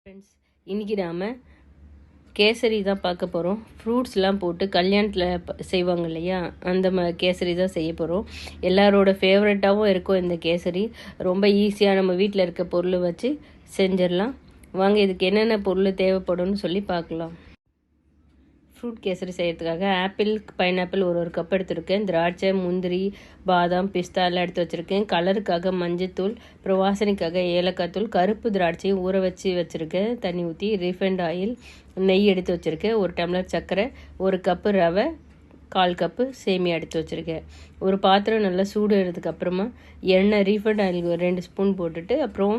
Friends, இன்றைக்கி நாம் கேசரி தான் பார்க்க போகிறோம். ஃப்ரூட்ஸ்லாம் போட்டு கல்யாணத்தில் செய்வாங்க இல்லையா, அந்த கேசரி தான் செய்ய போகிறோம். எல்லாரோட ஃபேவரட்டாகவும் இருக்கும் இந்த கேசரி. ரொம்ப ஈஸியாக நம்ம வீட்டில் இருக்க பொருள் வச்சு செஞ்சிடலாம். வாங்க இதுக்கு என்னென்ன பொருள் தேவைப்படும்னு சொல்லி பார்க்கலாம். ஃப்ரூட் கேசரி செய்கிறதுக்காக ஆப்பிள், பைனாப்பிள் ஒரு கப் எடுத்துருக்கேன். திராட்சை, முந்திரி, பாதாம், பிஸ்தா எல்லாம் எடுத்து வச்சுருக்கேன். கலருக்காக மஞ்சத்தூள், அப்புறம் வாசனைக்காக ஏலக்காய் தூள், கருப்பு திராட்சையும் ஊற வச்சுருக்கேன். தண்ணி ஊற்றி ரீஃபைண்ட் ஆயில், நெய் எடுத்து வச்சுருக்கேன். 1 டம்ளர் சர்க்கரை, 1 கப்பு ரவை, 1/4 கப்பு சேமியா எடுத்து வச்சுருக்கேன். ஒரு பாத்திரம் நல்லா சூடு எடுத்ததுக்கப்புறமா எண்ணெய், ரீஃபைண்ட் ஆயில் 2 ஸ்பூன் போட்டுட்டு, அப்புறம்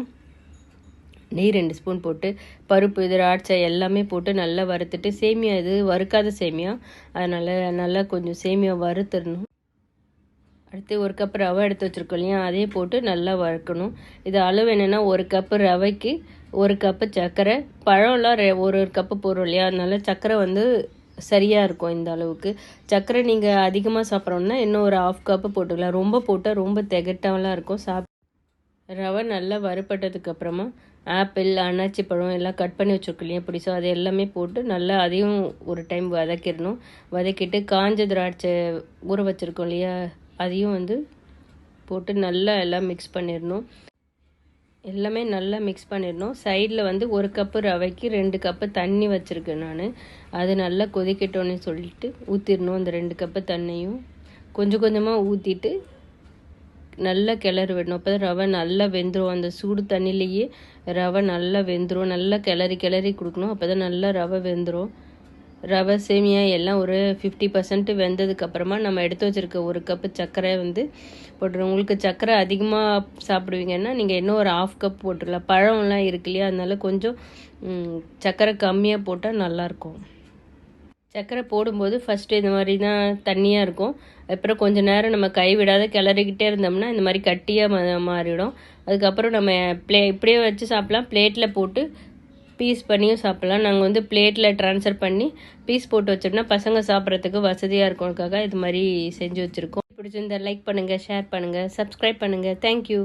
நெய் 2 ஸ்பூன் போட்டு பருப்பு, திராட்சை எல்லாமே போட்டு நல்லா வறுத்துட்டு, சேமியா இது வறுக்காத சேமியா, அதனால் நல்லா கொஞ்சம் சேமியா வறுத்துடணும். அடுத்து 1 கப் ரவை எடுத்து வச்சுருக்கோம் இல்லையா, அதே போட்டு நல்லா வறுக்கணும். இது அளவு என்னென்னா 1 கப்பு ரவைக்கு 1 கப்பு சர்க்கரை. பழம்லாம் ஒரு கப்பு போடுறோம் இல்லையா, அதனால சர்க்கரை சரியாக இருக்கும். இந்த அளவுக்கு சர்க்கரை நீங்கள் அதிகமாக சாப்பிட்றோன்னா இன்னும் ஒரு 1/2 கப்பு போட்டுக்கலாம். ரொம்ப போட்டால் ரொம்ப திகட்டாலாம் இருக்கும். ரவை நல்லா வறுப்பட்டதுக்கப்புறமா ஆப்பிள், அன்னாச்சி பழம் எல்லாம் கட் பண்ணி வச்சுருக்கோம் இல்லையா பிடிச்சோ, அது எல்லாமே போட்டு நல்லா அதையும் ஒரு டைம் வதக்கிடணும். வதக்கிட்டு காஞ்ச திராட்சை ஊற வச்சுருக்கோம் இல்லையா, அதையும் போட்டு நல்லா எல்லாம் மிக்ஸ் பண்ணிடணும். எல்லாமே நல்லா மிக்ஸ் பண்ணிடணும். சைடில் 1 கப்பு ரவைக்கு 2 கப்பு தண்ணி வச்சுருக்கேன் நான். அது நல்லா கொதிக்கட்டோன்னு சொல்லிட்டு ஊற்றிடணும். அந்த 2 கப்பு தண்ணியும் கொஞ்சம் கொஞ்சமாக ஊற்றிட்டு நல்லா கிளறி விடணும். அப்போ தான் ரவை நல்லா வெந்துடும். அந்த சூடு தண்ணிலேயே ரவை நல்லா வெந்துடும். நல்லா கிளறி கொடுக்கணும். அப்போ தான் நல்லா ரவை வெந்துடும். ரவை, சேமியா எல்லாம் ஒரு 50% வெந்ததுக்கப்புறமா நம்ம எடுத்து வச்சுருக்க 1 கப்பு சர்க்கரை போட்டுருவோம். உங்களுக்கு சர்க்கரை அதிகமாக சாப்பிடுவீங்கன்னா நீங்கள் இன்னும் ஒரு 1/2 கப் போட்டுடலாம். பழம்லாம் இருக்கு இல்லையா, அதனால கொஞ்சம் சர்க்கரை கம்மியாக போட்டால் நல்லாயிருக்கும். சர்க்கரை போடும்போது ஃபஸ்ட்டு இந்த மாதிரி தான் தண்ணியாக இருக்கும். அப்புறம் கொஞ்சம் நேரம் நம்ம கைவிடாத கிளறிக்கிட்டே இருந்தோம்னா இந்த மாதிரி கட்டியாக மாறிடும். அதுக்கப்புறம் நம்ம இப்படியே வச்சு சாப்பிட்லாம். பிளேட்டில் போட்டு பீஸ் பண்ணியும் சாப்பிட்லாம். நாங்கள் பிளேட்டில் ட்ரான்ஸ்ஃபர் பண்ணி பீஸ் போட்டு வச்சோம்னா பசங்க சாப்பிட்றதுக்கு வசதியாக இருக்கும்க்காக இது மாதிரி செஞ்சு வச்சுருக்கோம். பிடிச்சிருந்தா லைக் பண்ணுங்கள், ஷேர் பண்ணுங்கள், சப்ஸ்கிரைப் பண்ணுங்கள். தேங்க்யூ.